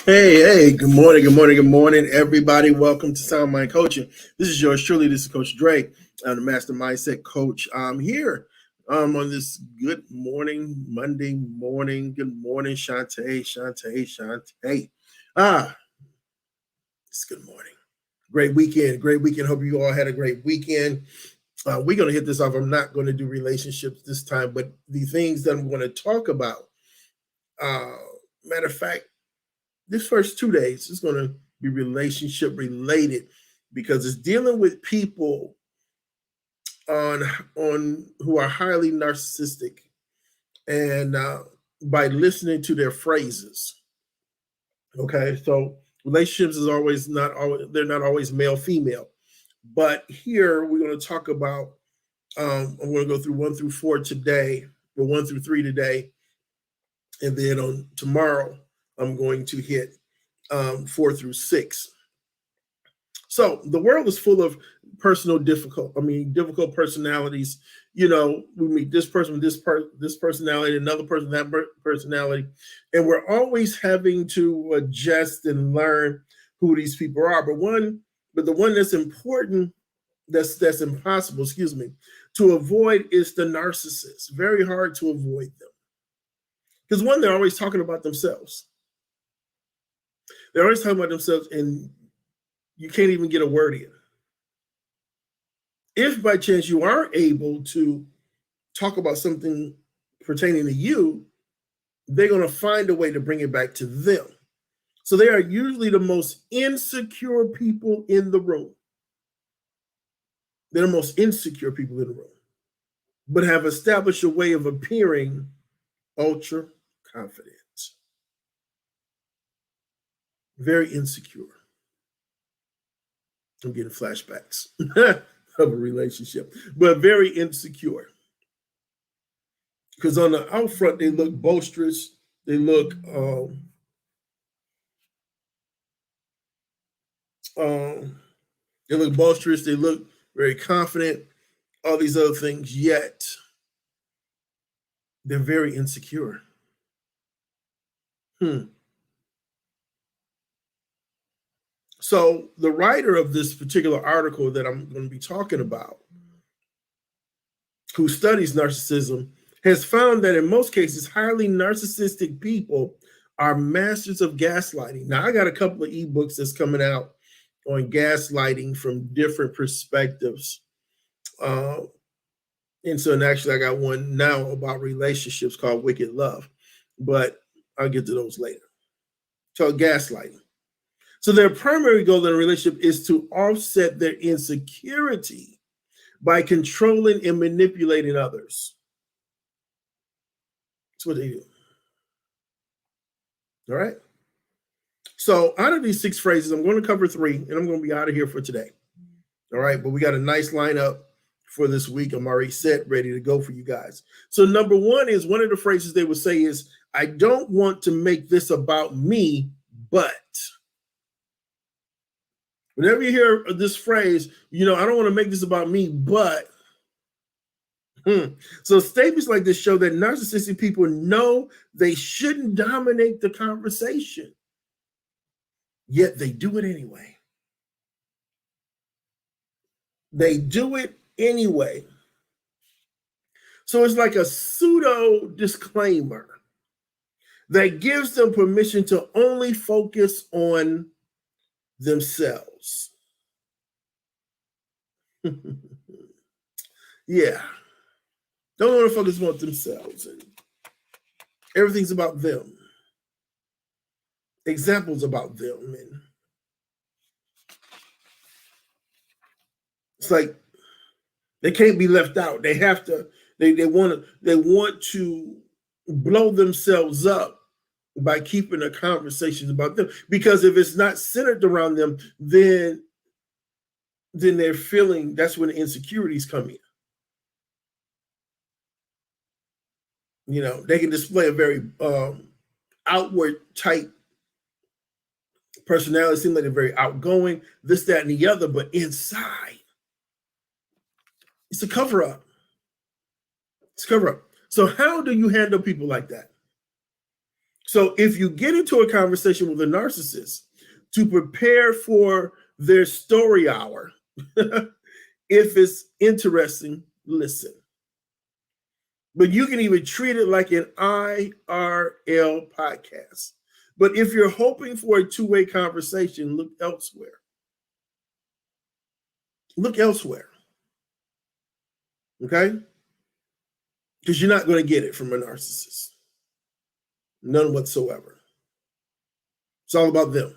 Hey, good morning, everybody. Welcome to Sound Mind Coaching. This is yours truly. This is Coach Dre. I'm the Master Mindset Coach. I'm here on this good morning, Monday morning. Good morning, Shantae. Ah, it's good morning. Great weekend. Hope you all had a great weekend. We're going to hit this off. I'm not going to do relationships this time, but the things that I'm going to talk about, matter of fact, this first 2 days is going to be relationship related because it's dealing with people on who are highly narcissistic, and by listening to their phrases. Okay, so relationships is always not always they're not always male female, but here we're going to talk about. I'm going to go through 1 through 4 today, or 1 through 3 today, and then on tomorrow I'm going to hit 4 through 6. So the world is full of difficult personalities. You know, we meet this person with this personality, another person, that personality, and we're always having to adjust and learn who these people are. But the one that's important, that's impossible, to avoid is the narcissist. Very hard to avoid them. Because one, they're always talking about themselves. They're always talking about themselves, and you can't even get a word in. If by chance you are able to talk about something pertaining to you, they're going to find a way to bring it back to them. So they are usually the most insecure people in the room. They're the most insecure people in the room, but have established a way of appearing ultra confident. Very insecure. I'm getting flashbacks of a relationship, but very insecure. Because on the out front, they look boisterous. They look boisterous. They look very confident. All these other things, yet they're very insecure. So the writer of this particular article that I'm going to be talking about, who studies narcissism, has found that in most cases, highly narcissistic people are masters of gaslighting. Now, I got a couple of ebooks that's coming out on gaslighting from different perspectives. And actually, I got one now about relationships called Wicked Love, but I'll get to those later. So gaslighting. So their primary goal in a relationship is to offset their insecurity by controlling and manipulating others. That's what they do. All right. So out of these 6 phrases, I'm going to cover 3, and I'm going to be out of here for today. All right. But we got a nice lineup for this week. I'm already set, ready to go for you guys. So number 1 is, one of the phrases they would say is, I don't want to make this about me, but. Whenever you hear this phrase, I don't want to make this about me, but. So statements like this show that narcissistic people know they shouldn't dominate the conversation, yet they do it anyway. They do it anyway. So it's like a pseudo disclaimer that gives them permission to only focus on themselves. Yeah. Don't want to focus on themselves. And everything's about them. Examples about them. And it's like they can't be left out. They have to, they want to blow themselves up by keeping the conversations about them. Because if it's not centered around them, then they're feeling, that's when the insecurities come in. They can display a very outward type personality, seem like they're very outgoing, this, that, and the other, but inside, it's a cover-up. It's a cover-up. So how do you handle people like that? So if you get into a conversation with a narcissist to prepare for their story hour, if it's interesting, listen. But you can even treat it like an IRL podcast. But if you're hoping for a two-way conversation, look elsewhere. Look elsewhere. Okay? Because you're not going to get it from a narcissist. None whatsoever. It's all about them.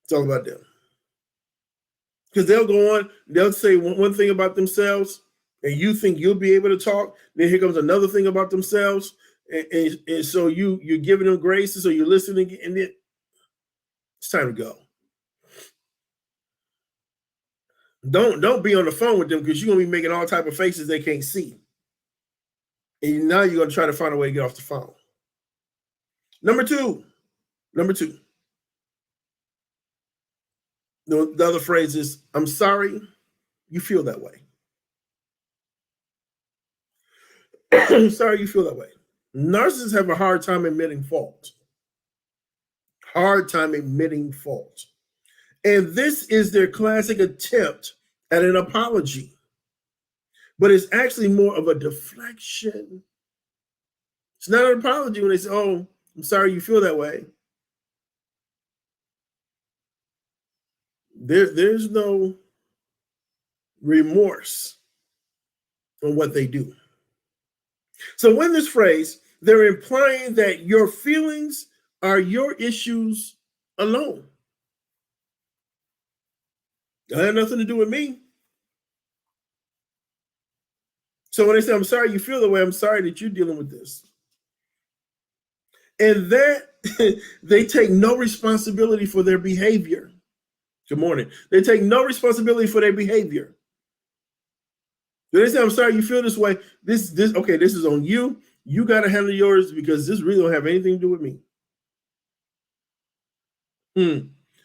It's all about them. Because they'll go on, they'll say one thing about themselves, and you think you'll be able to talk. Then here comes another thing about themselves. And so you're giving them grace, and so you're listening, and then it's time to go. Don't be on the phone with them, because you're gonna be making all type of faces they can't see. And now you're gonna try to find a way to get off the phone. Number two. The other phrase is, I'm sorry you feel that way. I'm sorry you feel that way. Narcissists have a hard time admitting fault. Hard time admitting fault. And this is their classic attempt at an apology. But it's actually more of a deflection. It's not an apology when they say, oh, I'm sorry you feel that way. There's no remorse on what they do. So in this phrase, they're implying that your feelings are your issues alone. That had nothing to do with me. So when they say, I'm sorry you feel the way, I'm sorry that you're dealing with this. And that they take no responsibility for their behavior. Good morning. They take no responsibility for their behavior. They say, I'm sorry you feel this way. This is on you. You got to handle yours, because this really don't have anything to do with me.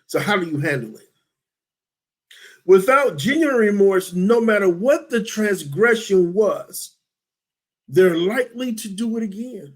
So how do you handle it? Without genuine remorse, no matter what the transgression was, they're likely to do it again.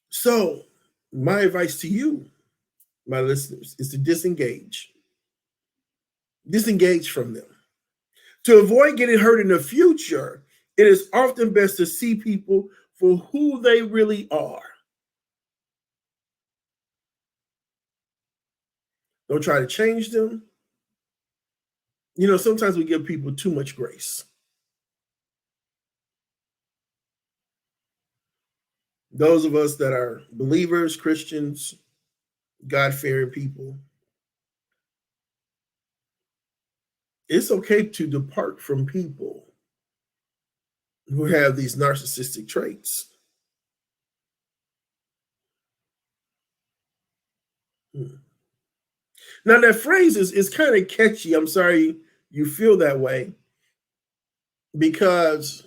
So my advice to you, my listeners, is to disengage. Disengage from them. To avoid getting hurt in the future, it is often best to see people for who they really are. Don't try to change them. You know, sometimes we give people too much grace. Those of us that are believers, Christians, God-fearing people, it's okay to depart from people who have these narcissistic traits. Now that phrase is kind of catchy. I'm sorry you feel that way, because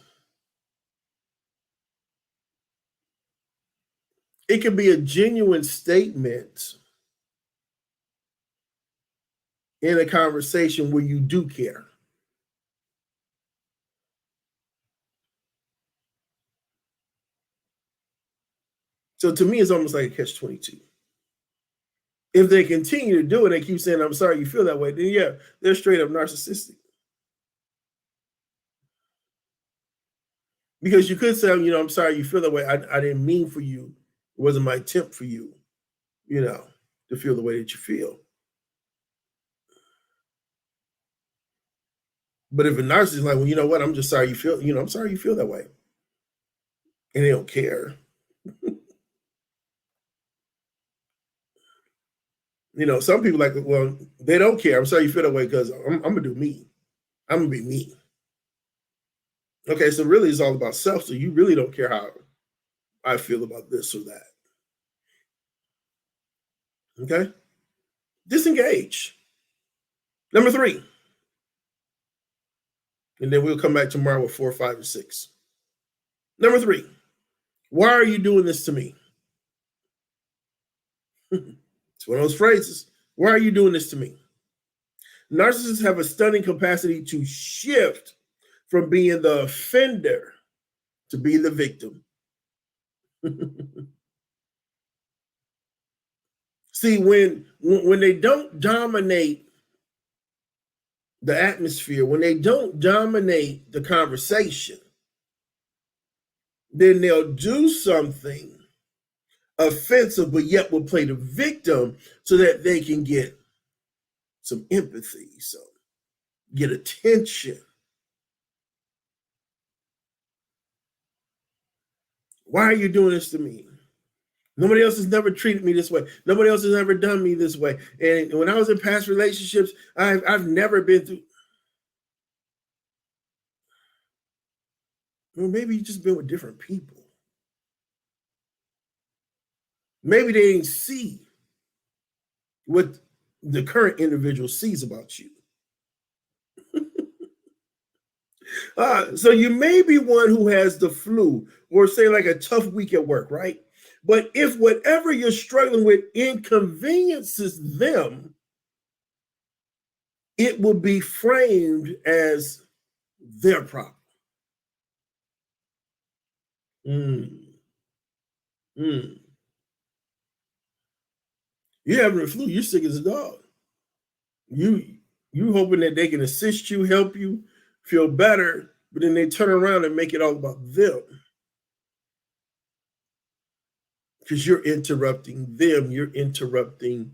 it can be a genuine statement in a conversation where you do care. So to me, it's almost like a catch-22. If they continue to do it, they keep saying, I'm sorry you feel that way, then yeah, they're straight up narcissistic. Because you could say, I'm sorry you feel that way. I didn't mean for you. It wasn't my intent for you, to feel the way that you feel. But if a narcissist is like, well, you know what? I'm just sorry you feel, I'm sorry you feel that way. And they don't care. Some people like, well, they don't care. I'm sorry you feel that way because I'm going to do me. I'm going to be me. Okay, so really it's all about self. So you really don't care how I feel about this or that. Okay? Disengage. Number 3. And then we'll come back tomorrow with 4, 5, and 6. Number 3. Why are you doing this to me? It's one of those phrases. Why are you doing this to me? Narcissists have a stunning capacity to shift from being the offender to be the victim. See, when they don't dominate the atmosphere, when they don't dominate the conversation, then they'll do something offensive, but yet will play the victim so that they can get some empathy, so get attention. Why are you doing this to me? Nobody else has never treated me this way. Nobody else has ever done me this way. And when I was in past relationships, I've never been through. Well, maybe you've just been with different people. Maybe they didn't see what the current individual sees about you. So you may be one who has the flu or say like a tough week at work, right? But if whatever you're struggling with inconveniences them, it will be framed as their problem. You're having the flu, you're sick as a dog. You hoping that they can assist you, help you feel better, but then they turn around and make it all about them. Because you're interrupting them, you're interrupting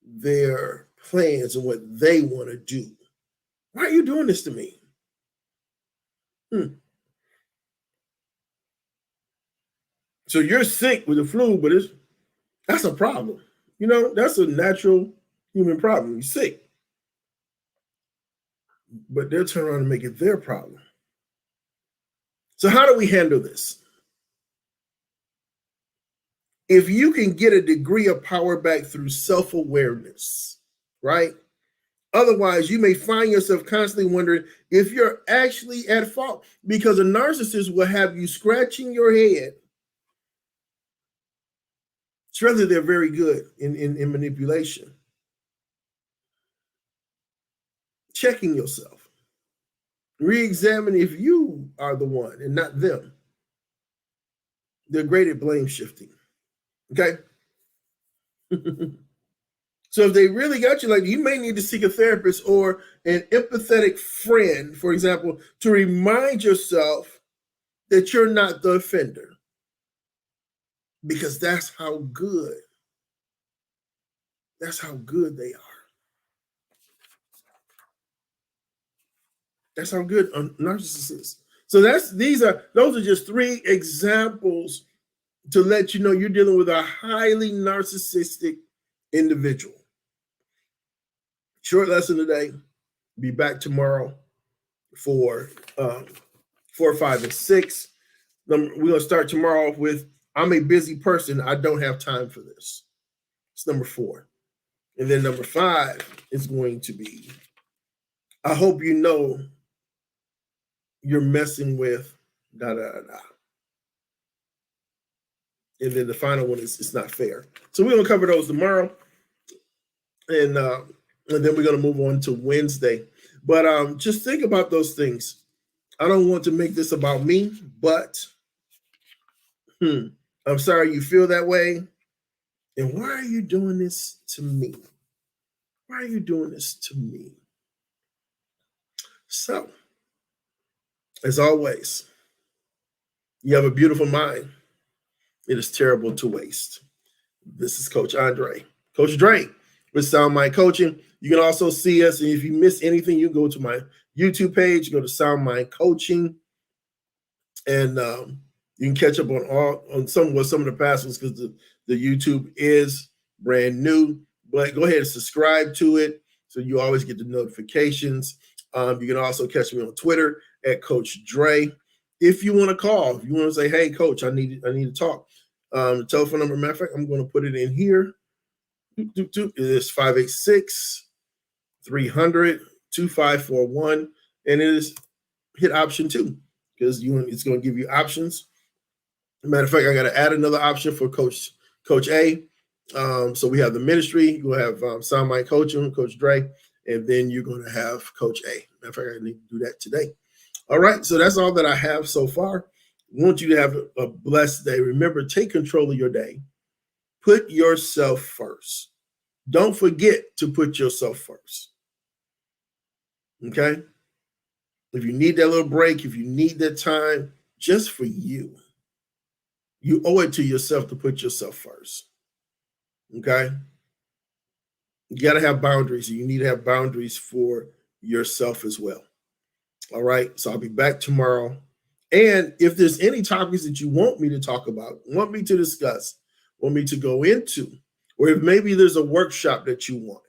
their plans and what they want to do. Why are you doing this to me? So you're sick with the flu, but that's a problem. You know, that's a natural human problem. You're sick. But they'll turn around and make it their problem. So how do we handle this? If you can get a degree of power back through self-awareness, right? Otherwise, you may find yourself constantly wondering if you're actually at fault, because a narcissist will have you scratching your head. Surely they're very good in manipulation. Checking yourself. Re-examine if you are the one and not them. They're great at blame shifting. Okay? So if they really got you, like, you may need to seek a therapist or an empathetic friend, for example, to remind yourself that you're not the offender. Because that's how good they are. That's how good a narcissist is. So those are just 3 examples to let you know you're dealing with a highly narcissistic individual. Short lesson today. Be back tomorrow for 4, 5, and 6. We're going to start tomorrow with I'm a busy person. I don't have time for this. It's number 4. And then number 5 is going to be I hope you know you're messing with da da da. And then the final one is it's not fair. So we're going to cover those tomorrow. And then we're going to move on to Wednesday. But just think about those things. I don't want to make this about me, but I'm sorry you feel that way. And why are you doing this to me? Why are you doing this to me? So, as always, you have a beautiful mind. It is terrible to waste. This is Coach Andre. Coach Dre with Sound Mind Coaching. You can also see us. And if you miss anything, you go to my YouTube page, go to Sound Mind Coaching. And you can catch up on some of the past ones because the YouTube is brand new. But go ahead and subscribe to it so you always get the notifications. You can also catch me on Twitter at Coach Dre. If you want to call, if you want to say, hey, Coach, I need to talk. The telephone number, matter of fact, I'm going to put it in here. It is 586-300-2541. And it is hit option 2 because it's going to give you options. Matter of fact, I got to add another option for Coach A. So we have the ministry. You'll have Sound Mind Coaching, Coach Dre, and then you're going to have Coach A. Matter of fact, I need to do that today. All right, so that's all that I have so far. I want you to have a blessed day. Remember, take control of your day. Put yourself first. Don't forget to put yourself first. Okay? If you need that little break, if you need that time just for you, you owe it to yourself to put yourself first. Okay? You got to have boundaries. You need to have boundaries for yourself as well. All right. So I'll be back tomorrow. And if there's any topics that you want me to talk about, want me to discuss, want me to go into, or if maybe there's a workshop that you want.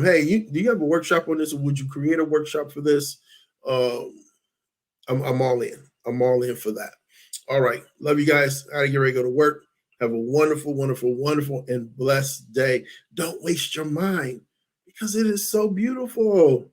Hey, do you have a workshop on this, or would you create a workshop for this? I'm all in. I'm all in for that. All right. Love you guys. I gotta get ready to go to work. Have a wonderful, wonderful, wonderful, and blessed day. Don't waste your mind because it is so beautiful.